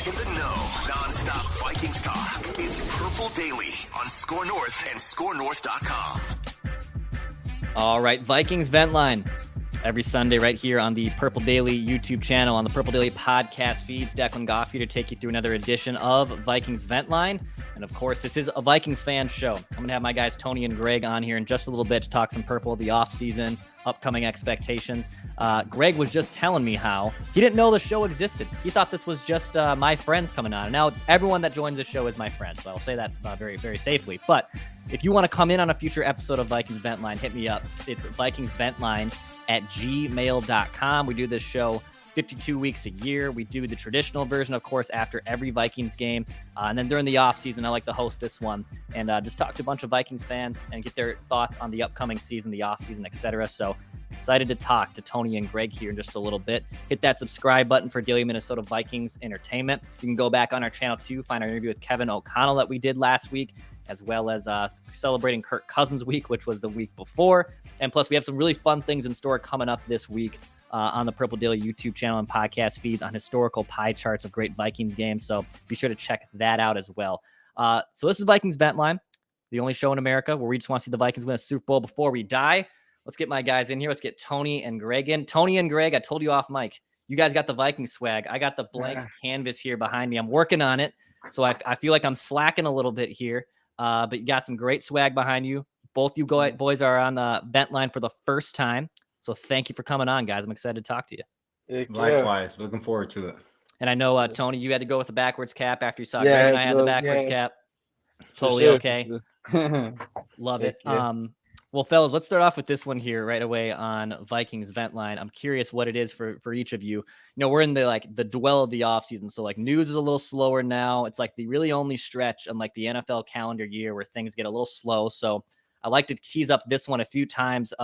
In the know, non-stop Vikings talk. It's Purple Daily on Score North and ScoreNorth.com. All right, Vikings Vent Line. Every Sunday right here on the Purple Daily YouTube channel, on the Purple Daily podcast feeds. Declan Goff here to take you through another edition of Vikings Vent Line. And of course, this is a Vikings fan show. I'm going to have my guys Tony and Greg on here in just a little bit to talk some Purple, the offseason, upcoming expectations. Greg was just telling me how he didn't know the show existed. He thought this was just my friends coming on. And now everyone that joins the show is my friend. So I'll say that very, very safely. But if you want to come in on a future episode of Vikings Vent Line, hit me up. It's VikingsVentLine@gmail.com. We do this show 52 weeks a year. We do the traditional version, of course, after every Vikings game. And then during the offseason, I like to host this one and just talk to a bunch of Vikings fans and get their thoughts on the upcoming season, the offseason, etc. So excited to talk to Tony and Greg here in just a little bit. Hit that subscribe button for Daily Minnesota Vikings Entertainment. You can go back on our channel too, find our interview with Kevin O'Connell that we did last week, as well as celebrating Kirk Cousins week, which was the week before. And plus, we have some really fun things in store coming up this week on the Purple Daily YouTube channel and podcast feeds on historical pie charts of great Vikings games. So be sure to check that out as well. So this is Vikings Vent Line, the only show in America where we just want to see the Vikings win a Super Bowl before we die. Let's get my guys in here. Let's get Tony and Greg in. Tony and Greg, I told you off mic, you guys got the Vikings swag. I got the blank canvas here behind me. I'm working on it. So I feel like I'm slacking a little bit here. But you got some great swag behind you. Both you boys are on the Vent Line for the first time. So thank you for coming on, guys. I'm excited to talk to you. Likewise. Looking forward to it. And I know, Tony, you had to go with the backwards cap after you saw Greg and I had the backwards cap. Totally okay. Love it. Well, fellas, let's start off with this one here right away on Vikings Vent Line. I'm curious what it is for each of you. You know, we're in the dwell of the offseason. So news is a little slower now. It's the really only stretch on the NFL calendar year where things get a little slow. So I like to tease up this one a few times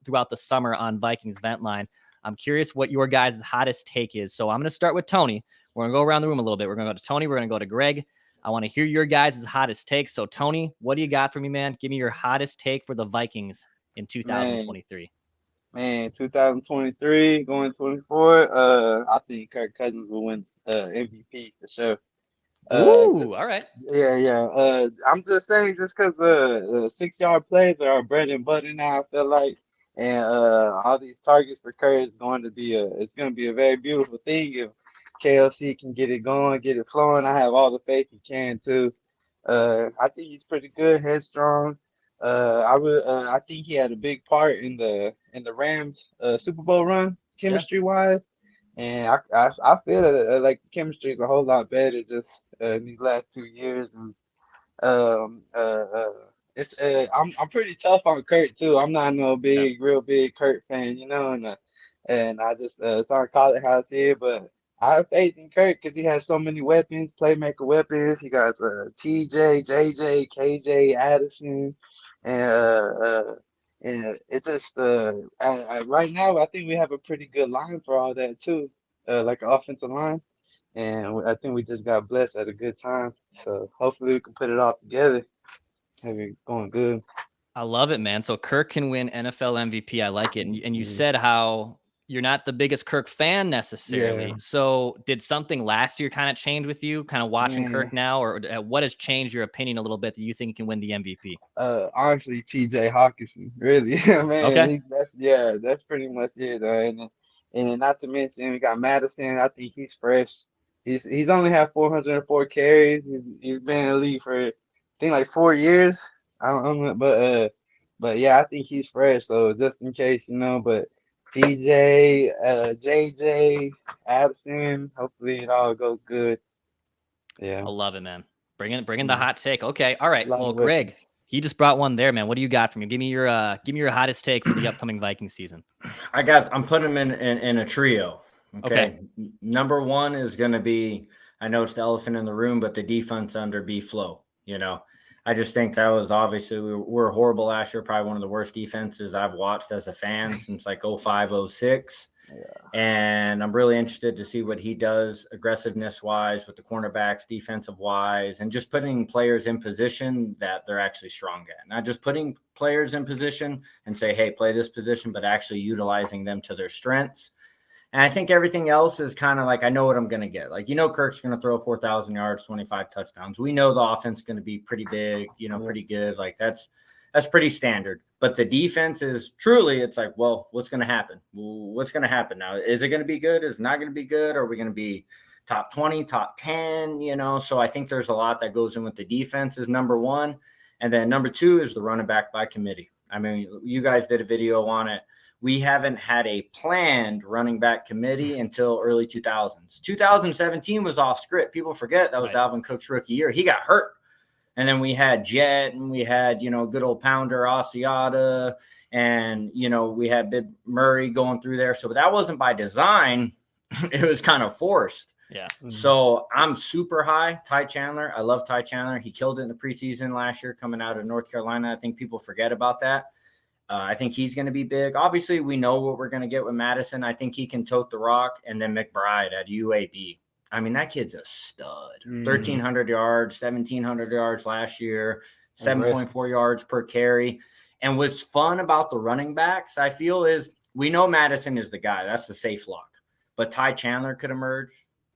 throughout the summer on Vikings Vent Line. I'm curious what your guys' hottest take is. So I'm going to start with Tony. We're going to go around the room a little bit. We're going to go to Tony. We're going to go to Greg. I want to hear your guys' hottest take. So, Tony, what do you got for me, man? Give me your hottest take for the Vikings in 2023. Man, 2023, going 24. I think Kirk Cousins will win MVP for sure. Ooh, all right. Yeah. I'm just saying, just because 6-yard plays are our bread and butter now, I feel like, and all these targets for Kirk is going to be a very beautiful thing if KLC can get it going, get it flowing. I have all the faith he can too. I think he's pretty good, headstrong. I think he had a big part in the Rams Super Bowl run, chemistry wise, and I feel that chemistry is a whole lot better just in these last 2 years. And it's I'm pretty tough on Kurt too. I'm not no real big Kurt fan, and I just sorry to call it how I see it, but I have faith in Kirk because he has so many weapons, playmaker weapons. He got TJ, JJ, KJ, Addison, and it's just right now I think we have a pretty good line for all that too, like an offensive line, and I think we just got blessed at a good time. So hopefully we can put it all together. Have it going good. I love it, man. So Kirk can win NFL MVP. I like it, and you said how you're not the biggest Kirk fan necessarily. Yeah. So did something last year kind of change with you, kind of watching Kirk now, or what has changed your opinion a little bit that you think he can win the MVP? Honestly, TJ Hawkinson, really, man. Okay. That's pretty much it. And not to mention we got Madison. I think he's fresh. He's only had 404 carries. He's been in the league for I think 4 years. I don't know, but yeah, I think he's fresh. So just in case, but. TJ, JJ, Addison. Hopefully it all goes good. Yeah, I love it, man. Bring in the hot take. Okay, all right. Well, Greg, he just brought one there, man. What do you got from you? Give me your hottest take for the upcoming Viking season. I'm putting them in a trio. Okay. Number one is going to be, I know it's the elephant in the room, but the defense under B Flow. I just think that was obviously we were horrible last year, probably one of the worst defenses I've watched as a fan since 05, 06. Yeah. And I'm really interested to see what he does aggressiveness wise with the cornerbacks, defensive wise, and just putting players in position that they're actually strong at. Not just putting players in position and say, hey, play this position, but actually utilizing them to their strengths. And I think everything else is kind of like, I know what I'm going to get. Like, Kirk's going to throw 4,000 yards, 25 touchdowns. We know the offense is going to be pretty big, pretty good. Like that's pretty standard. But the defense is truly, it's like, well, what's going to happen? What's going to happen now? Is it going to be good? Is it not going to be good? Are we going to be top 20, top 10? So I think there's a lot that goes in with the defense is number one. And then number two is the running back by committee. I mean, you guys did a video on it. We haven't had a planned running back committee until early 2000s. 2017 was off script. People forget that was Dalvin Cook's rookie year. He got hurt. And then we had Jet and we had, good old Pounder Asiata and, we had Big Murray going through there. So that wasn't by design. It was kind of forced. Yeah. Mm-hmm. So I'm super high. Ty Chandler. I love Ty Chandler. He killed it in the preseason last year coming out of North Carolina. I think people forget about that. I think he's going to be big. Obviously, we know what we're going to get with Madison. I think he can tote the rock. And then McBride at UAB. I mean, that kid's a stud. 1,300 yards, 1,700 yards last year, 7.4 yards per carry. And what's fun about the running backs, I feel, is we know Madison is the guy. That's the safe lock. But Ty Chandler could emerge.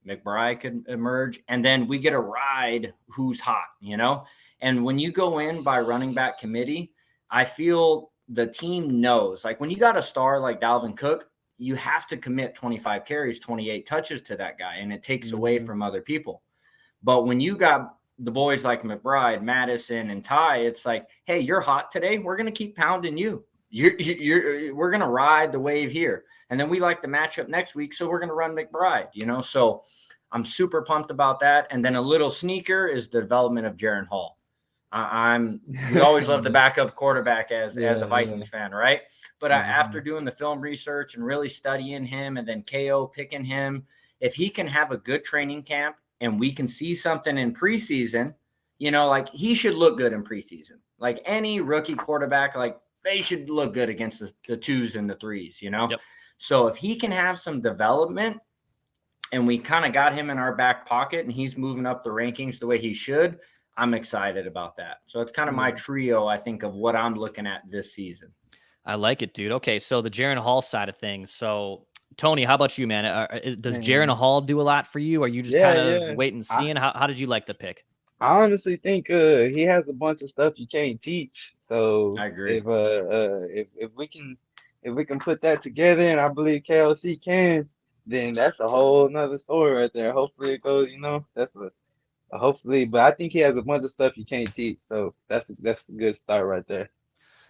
McBride could emerge. And then we get a ride who's hot, And when you go in by running back committee, I feel the team knows. Like when you got a star like Dalvin Cook, you have to commit 25 carries, 28 touches to that guy, and it takes away from other people. But when you got the boys like McBride, Madison, and Ty, it's like, hey, you're hot today. We're going to keep pounding you. We're going to ride the wave here. And then we like the matchup next week, so we're going to run McBride, So I'm super pumped about that. And then a little sneaker is the development of Jaren Hall. We always love the backup quarterback as a Vikings fan, right? But after doing the film research and really studying him and then KO picking him, if he can have a good training camp and we can see something in preseason, like he should look good in preseason. Like any rookie quarterback, like they should look good against the twos and the threes, Yep. So if he can have some development and we kind of got him in our back pocket and he's moving up the rankings the way he should, I'm excited about that. So it's kind of my trio, I think, of what I'm looking at this season. I like it, dude. Okay, so the Jaren Hall side of things. So, Tony, how about you, man? Does Jaren Hall do a lot for you? Are you just kind of wait and seeing? How did you like the pick? I honestly think he has a bunch of stuff you can't teach. So I agree. If we can put that together, and I believe KLC can, then that's a whole nother story right there. Hopefully it goes, that's hopefully, but I think he has a bunch of stuff you can't teach. So that's a good start right there.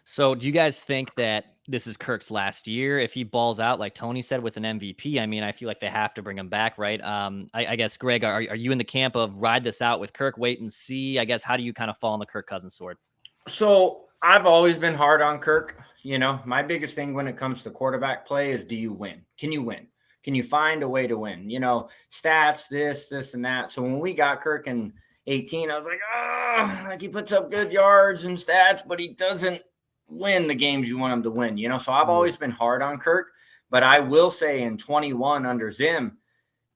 So do you guys think that this is Kirk's last year? If he balls out, like Tony said, with an MVP, I mean, I feel like they have to bring him back, right? I guess, Greg, are you in the camp of ride this out with Kirk, wait and see? I guess, how do you kind of fall on the Kirk Cousins sword? So I've always been hard on Kirk. My biggest thing when it comes to quarterback play is, do you win? Can you win? Can you find a way to win? Stats, this, and that. So when we got Kirk in 18, I was like, he puts up good yards and stats, but he doesn't win the games you want him to win, So I've always been hard on Kirk, but I will say in 21 under Zim,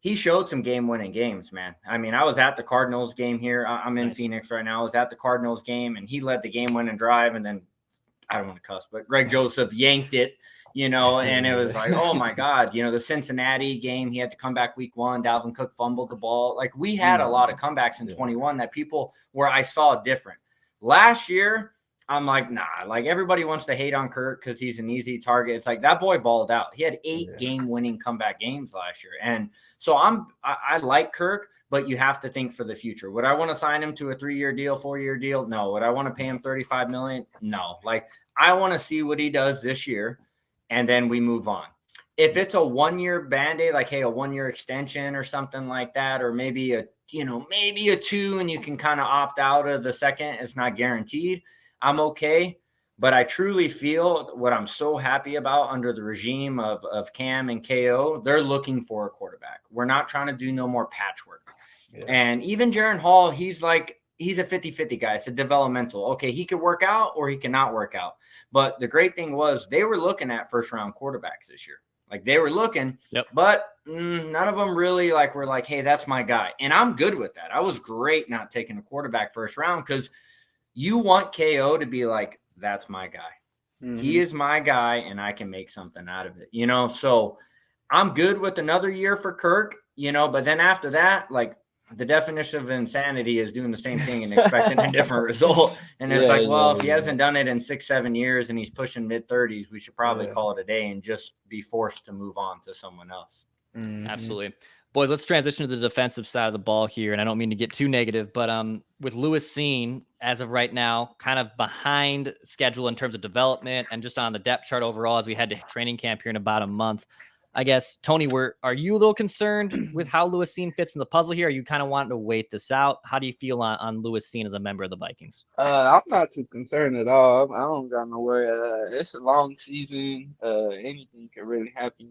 he showed some game-winning games, man. I mean, I was at the Cardinals game here. I'm in Phoenix right now. I was at the Cardinals game, and he led the game-winning drive, and then I don't want to cuss, but Greg Joseph yanked it, and it was like, oh my God, the Cincinnati game, he had to come back week 1. Dalvin Cook fumbled the ball. Like we had a lot of comebacks in 21 that where I saw different. Last year, I'm like, nah, like everybody wants to hate on Kirk because he's an easy target. It's like that boy balled out. He had 8 game-winning comeback games last year. And so I like Kirk, but you have to think for the future. Would I want to sign him to a 3-year deal, 4-year deal? No. Would I want to pay him $35 million? No. Like I want to see what he does this year, and then we move on. If it's a 1-year Band-Aid, like, hey, a 1-year extension or something like that, or maybe a 2 and you can kind of opt out of the second, it's not guaranteed. I'm okay, but I truly feel what I'm so happy about under the regime of Cam and KO, they're looking for a quarterback. We're not trying to do no more patchwork. Yeah. And even Jaren Hall, he's a 50-50 guy. It's a developmental. Okay, he could work out or he cannot work out. But the great thing was they were looking at first-round quarterbacks this year. Like they were looking, but none of them really were like, hey, that's my guy. And I'm good with that. I was great not taking a quarterback first round because you want KO to be like, that's my guy. Mm-hmm. He is my guy, and I can make something out of it. So I'm good with another year for Kirk, but then after that, like the definition of insanity is doing the same thing and expecting a different result. And it's like, well, if he hasn't done it in 6-7 years and he's pushing mid-30s, we should probably call it a day and just be forced to move on to someone else. Mm-hmm. Absolutely. Boys, let's transition to the defensive side of the ball here. And I don't mean to get too negative, but with Lewis Cine, as of right now, kind of behind schedule in terms of development and just on the depth chart overall as we head to training camp here in about a month. I guess, Tony, are you a little concerned with how Lewis Cine fits in the puzzle here? Are you kind of wanting to wait this out? How do you feel on Lewis Cine as a member of the Vikings? I'm not too concerned at all. I don't got no worry. It's a long season. Anything can really happen,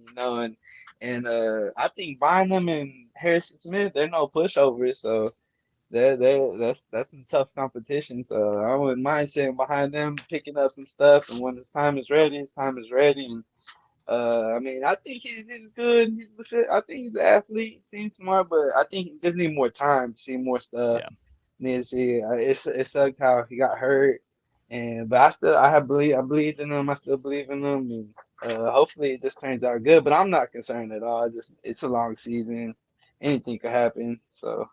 and I think Bynum and Harrison Smith, they're no pushovers, so that's some tough competition. So I wouldn't mind sitting behind them, picking up some stuff, and when his time is ready, And I mean, I think he's good. He's legit. I think he's an athlete. Seems smart, but I think he just need more time to see more stuff. Yeah. Need to see. It sucked how he got hurt, but I believed in him. I still believe in him, and hopefully it just turns out good. But I'm not concerned at all. It's a long season. Anything could happen. So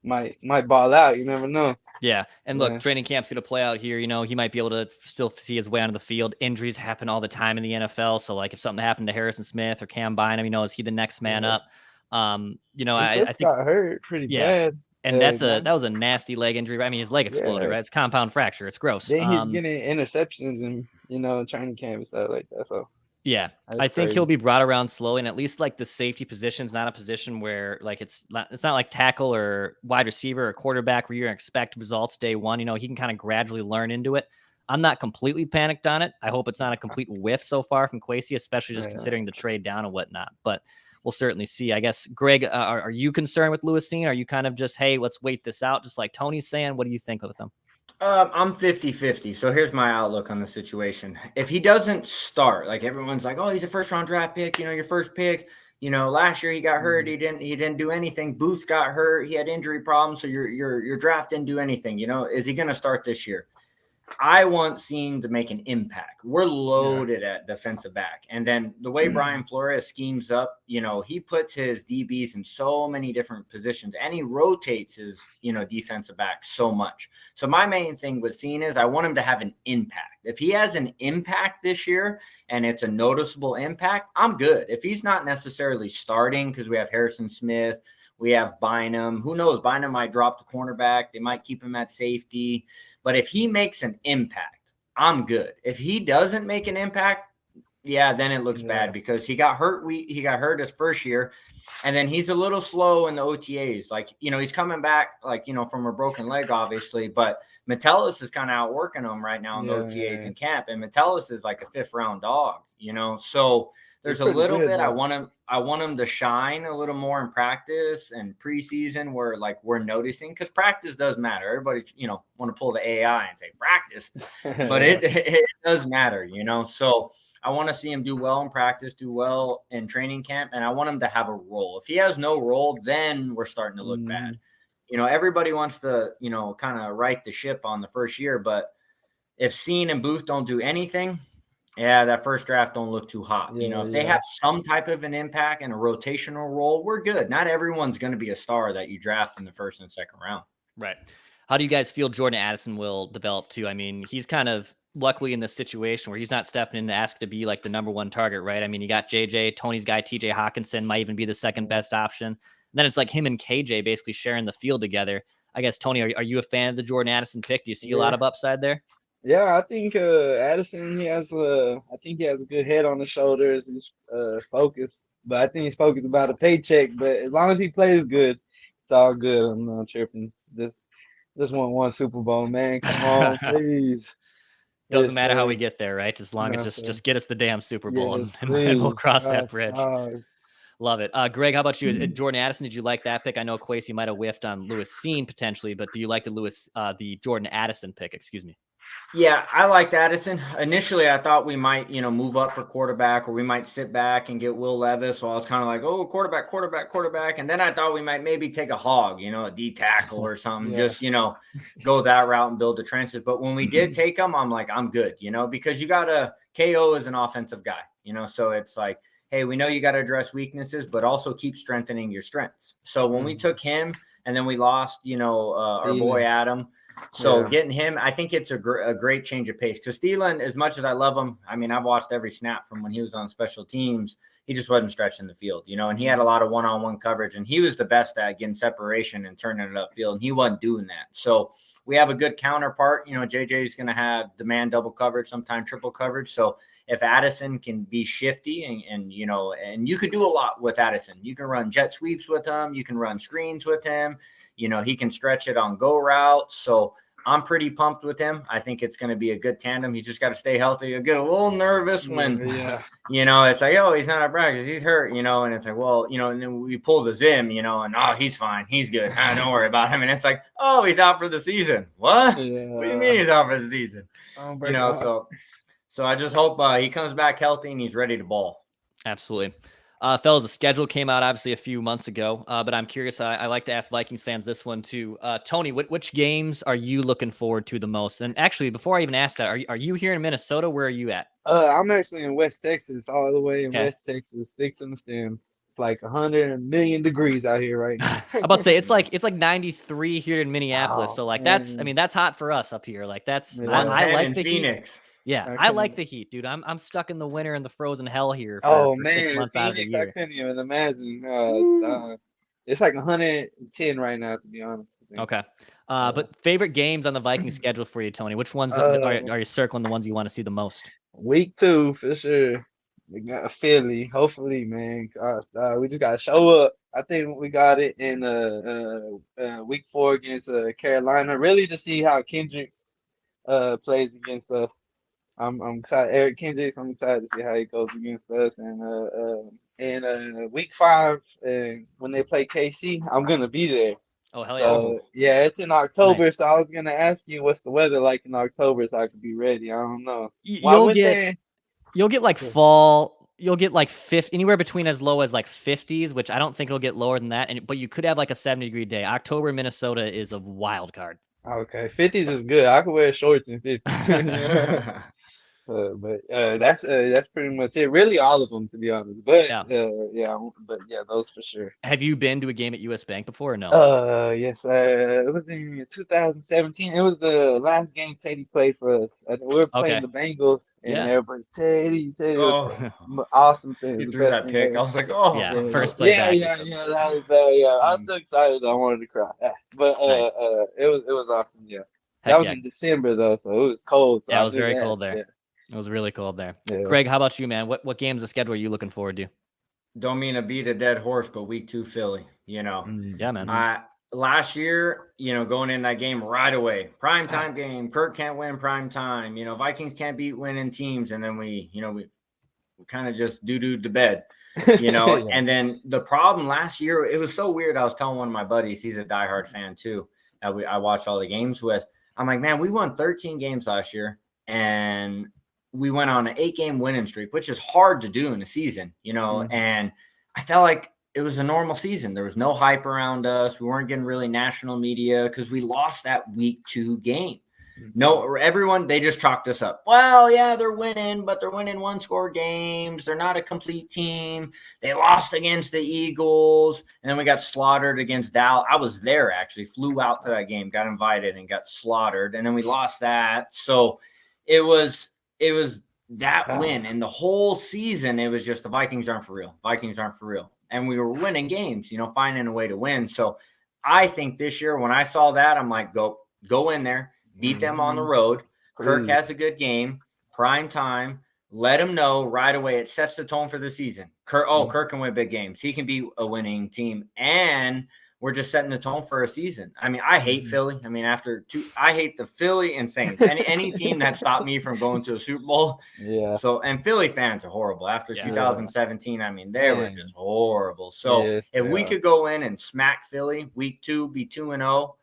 might ball out. You never know. Yeah. And look, training camp's going to play out here. He might be able to still see his way onto the field. Injuries happen all the time in the NFL. So like if something happened to Harrison Smith or Cam Bynum, is he the next man up? I think got hurt pretty bad. And that was a nasty leg injury. I mean, his leg exploded, right? It's a compound fracture. It's gross. Then he's getting interceptions and, training camp and stuff like that. So yeah, I think he'll be brought around slowly, and at least like the safety position is not a position where like it's not like tackle or wide receiver or quarterback where you're gonna expect results day one. He can kind of gradually learn into it. I'm not completely panicked on it. I hope it's not a complete whiff so far from Kwesi, especially just considering the trade down and whatnot. But we'll certainly see. I guess, Greg, are you concerned with Lewis Cine? Are you kind of just, hey, let's wait this out, just like Tony's saying? What do you think with him? I'm 50-50. So here's my outlook on the situation. If he doesn't start, like everyone's like, oh, he's a first-round draft pick, your first pick. Last year he got hurt. He didn't do anything. Booth got hurt. He had injury problems. So your draft didn't do anything. Is he going to start this year? I want Cine to make an impact. We're loaded at defensive back. And then the way Brian Flores schemes up, he puts his DBs in so many different positions and he rotates his, defensive back so much. So my main thing with Cine is I want him to have an impact. If he has an impact this year and it's a noticeable impact, I'm good. If he's not necessarily starting because we have Harrison Smith, we have Bynum. Who knows? Bynum might drop the cornerback. They might keep him at safety. But if he makes an impact, I'm good. If he doesn't make an impact, then it looks bad because he got hurt. He got hurt his first year, and then he's a little slow in the OTAs. Like, he's coming back, from a broken leg, obviously. But Metellus is kind of outworking him right now in the OTAs in camp, and Metellus is like a 5th-round dog. So there's a little bit. I want him to shine a little more in practice and preseason where we're noticing, because practice does matter. Everybody, want to pull the AI and say practice, but it does matter, So I want to see him do well in practice, do well in training camp, and I want him to have a role. If he has no role, then we're starting to look bad. Everybody wants to, kind of right the ship on the first year, but if Cine and Booth don't do anything, that first draft don't look too hot. If they have some type of an impact and a rotational role, we're good. Not everyone's going to be a star that you draft in the first and second round. Right. How do you guys feel Jordan Addison will develop too? I mean, he's kind of luckily in this situation where he's not stepping in to ask to be like the number one target, right? I mean, you got JJ, Tony's guy, TJ Hawkinson might even be the second best option. And then it's like him and KJ basically sharing the field together. I guess, Tony, are you a fan of the Jordan Addison pick? Do you see a lot of upside there? Yeah, I think Addison, I think he has a good head on his shoulders. He's focused, but I think he's focused about a paycheck. But as long as he plays good, it's all good. I'm not tripping. Just want one Super Bowl, man. Come on, please. Doesn't matter how we get there, right? As long as just get us the damn Super Bowl, and we'll cross that bridge. Love it. Greg, how about you? Jordan Addison, did you like that pick? I know Kwesi might have whiffed on Lewis Cine potentially, but do you like the Jordan Addison pick? Excuse me. Yeah, I liked Addison. Initially, I thought we might, move up for quarterback, or we might sit back and get Will Levis. So I was kind of like, oh, quarterback. And then I thought we might maybe take a hog, a D tackle or something, just, go that route and build the trenches. But when we did take him, I'm like, I'm good, because you got KO is an offensive guy, so it's like, hey, we know you got to address weaknesses, but also keep strengthening your strengths. So when we took him and then we lost, our boy Adam. So getting him, I think it's a great change of pace, because Thielen, as much as I love him, I mean, I've watched every snap from when he was on special teams. He just wasn't stretching the field, and he had a lot of one-on-one coverage, and he was the best at getting separation and turning it upfield, and he wasn't doing that. So we have a good counterpart. JJ is going to have the man double coverage, sometimes triple coverage. So if Addison can be shifty and you could do a lot with Addison. You can run jet sweeps with him. You can run screens with him. He can stretch it on go routes. So I'm pretty pumped with him. I think it's going to be a good tandem. He's just got to stay healthy. You'll get a little nervous when, it's like, oh, he's not at practice. He's hurt, and it's like, well, and then we pull the Zim, and, oh, he's fine. He's good. Don't worry about him. And it's like, oh, he's out for the season. What? Yeah. What do you mean he's out for the season? So I just hope he comes back healthy and he's ready to ball. Absolutely. Fellas, the schedule came out obviously a few months ago, but I'm curious. I like to ask Vikings fans this one too. Tony, which games are you looking forward to the most? And actually, before I even ask that, are you here in Minnesota? Where are you at? I'm actually in West Texas, all the way in West Texas, sticks in the stems. It's like 100 million degrees out here right now. I'm about to say it's like 93 here in Minneapolis. So that's hot for us up here. Like that's I like the Phoenix. Heat. Yeah, I like the heat, dude. I'm stuck in the winter and the frozen hell here. For 6 months out of the year. I couldn't even imagine. It's like 110 right now, to be honest. Okay. But favorite games on the Vikings schedule for you, Tony? Which ones are you circling the ones you want to see the most? Week 2 for sure. We got Philly, hopefully, man. We just gotta show up. I think we got it in week 4 against Carolina. Really to see how Kendricks plays against us. I'm excited. Eric Kendricks, I'm excited to see how he goes against us. And week 5, when they play KC, I'm gonna be there. Oh hell yeah! So yeah, it's in October. Nice. So I was gonna ask you, what's the weather like in October, so I could be ready. I don't know. You'll get like fall. You'll get like anywhere between as low as like 50s, which I don't think it'll get lower than that. But you could have like a 70-degree day. October, Minnesota is a wild card. Okay, 50s is good. I could wear shorts in 50s. But that's pretty much it. Really, all of them, to be honest. But those for sure. Have you been to a game at US Bank before or no? Yes. It was in 2017. It was the last game Teddy played for us. We were playing the Bengals, and everybody's Teddy. Awesome thing. You threw that pick. I was like, oh, yeah, first play back. Yeah, that was bad. Yeah, I was so excited. I wanted to cry. But it was awesome. Yeah. That was in December though, so it was cold. So it was very cold there. Yeah. It was really cold there. Yeah. Greg, how about you, man? What games of schedule are you looking forward to? Don't mean to beat a dead horse, but week 2 Philly, Yeah, man. Last year, going in that game right away, primetime game, Kirk can't win primetime, Vikings can't beat winning teams. And then we kind of just doo-dooed to bed, And then the problem last year, it was so weird. I was telling one of my buddies, he's a diehard fan too, I watch all the games with. I'm like, man, we won 13 games last year, and we went on an 8-game winning streak, which is hard to do in a season, and I felt like it was a normal season. There was no hype around us. We weren't getting really national media because we lost that week 2 game. No, everyone, they just chalked us up. Well, yeah, they're winning, but they're winning 1-score games. They're not a complete team. They lost against the Eagles, and then we got slaughtered against Dallas. I was there, actually, flew out to that game, got invited, and got slaughtered, and then we lost that. So it was that win, and the whole season it was just the Vikings aren't for real. Vikings aren't for real. And we were winning games, finding a way to win. So I think this year when I saw that, I'm like, go in there, beat them on the road. Kirk has a good game, prime time. Let him know right away. It sets the tone for the season. Kirk can win big games. He can be a winning team, and we're just setting the tone for a season. I mean, I hate Philly. I mean, I hate the Philly and Saints. Any team that stopped me from going to a Super Bowl. Yeah. So, and Philly fans are horrible. After 2017, I mean, they were just horrible. So, if we could go in and smack Philly week 2, be 2-0,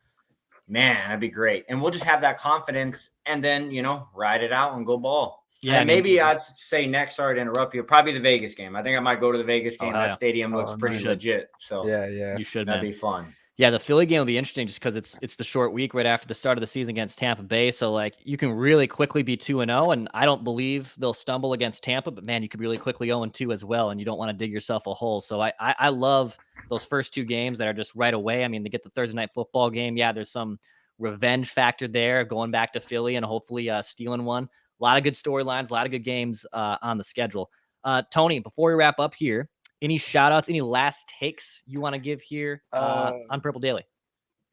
man, that'd be great. And we'll just have that confidence, and then ride it out and go ball. Yeah, and maybe I'd say next. Sorry to interrupt you. Probably the Vegas game. I think I might go to the Vegas game. That stadium looks pretty legit. So you should. That'd be fun. Yeah, the Philly game will be interesting just because it's the short week right after the start of the season against Tampa Bay. So like you can really quickly be 2-0, and I don't believe they'll stumble against Tampa, but man, you could really quickly 0-2 as well, and you don't want to dig yourself a hole. So I love those first two games that are just right away. I mean, they get the Thursday night football game. Yeah, there's some revenge factor there, going back to Philly and hopefully stealing one. A lot of good storylines, a lot of good games on the schedule. Tony, before we wrap up here, any shout outs, any last takes you want to give here Uh, on Purple Daily?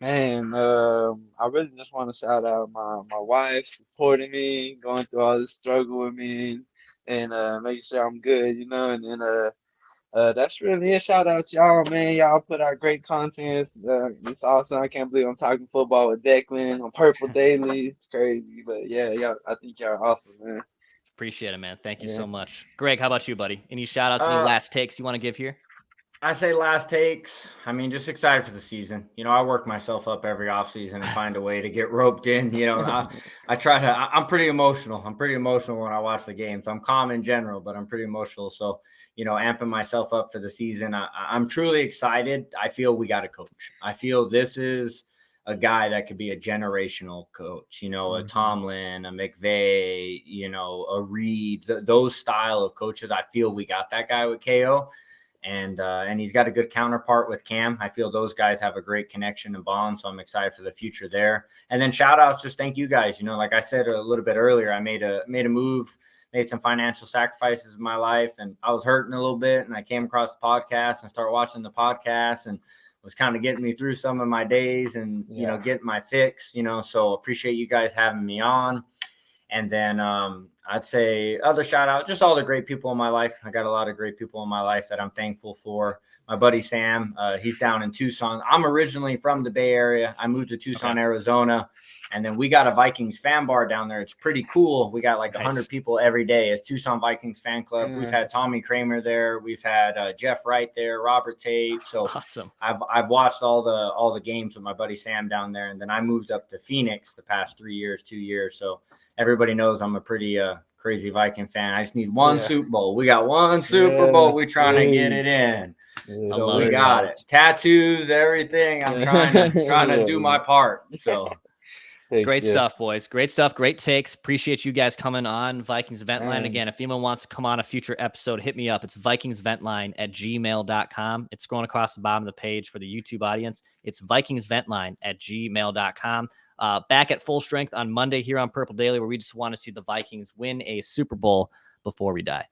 Man, I really just want to shout out my wife supporting me, going through all this struggle with me, and making sure I'm good, you know. And then that's really it. Shout out to y'all, man. Y'all put out great content. It's awesome. I can't believe I'm talking football with Declan on Purple Daily. It's crazy, but yeah, y'all. I think y'all are awesome, man. Appreciate it, man. Thank you Yeah. so much. Greg, how about you, buddy? Any shout outs, any Uh, last takes you want to give here? I say last takes. I mean, just excited for the season. I work myself up every offseason and find a way to get roped in. I try to, I'm pretty emotional. I'm pretty emotional when I watch the games. I'm calm in general, but I'm pretty emotional. So, amping myself up for the season. I'm truly excited. I feel we got a coach. I feel this is a guy that could be a generational coach, a Tomlin, a McVay, a Reed, those style of coaches. I feel we got that guy with KO. And he's got a good counterpart with Cam. I feel those guys have a great connection and bond, so I'm excited for the future there. And then shout outs, just thank you guys. Like I said a little bit earlier, I made a move, made some financial sacrifices in my life, and I was hurting a little bit, and I came across the podcast and started watching the podcast, and was kind of getting me through some of my days and getting my fix. So appreciate you guys having me on. And then I'd say other shout out, just all the great people in my life. I got a lot of great people in my life that I'm thankful for. My buddy Sam, he's down in Tucson. I'm originally from the Bay Area. I moved to Tucson, Arizona. And then we got a Vikings fan bar down there. It's pretty cool. We got like 100 people every day. It's Tucson Vikings fan club. We've had Tommy Kramer there. We've had Jeff Wright there, Robert Tate. So awesome. I've watched all the games with my buddy Sam down there. And then I moved up to Phoenix the past 2 years. So everybody knows I'm a pretty crazy Viking fan. I just need one Super Bowl. We got one Super Bowl. We're trying to get it in. Yeah. So we got it. Tattoos, everything. I'm trying to do my part. So great stuff, boys. Great stuff. Great takes. Appreciate you guys coming on Vikings Vent Line. Again, if anyone wants to come on a future episode, hit me up. It's vikingsventline@gmail.com. It's scrolling across the bottom of the page for the YouTube audience. It's vikingsventline@gmail.com. Back at full strength on Monday here on Purple Daily, where we just want to see the Vikings win a Super Bowl before we die.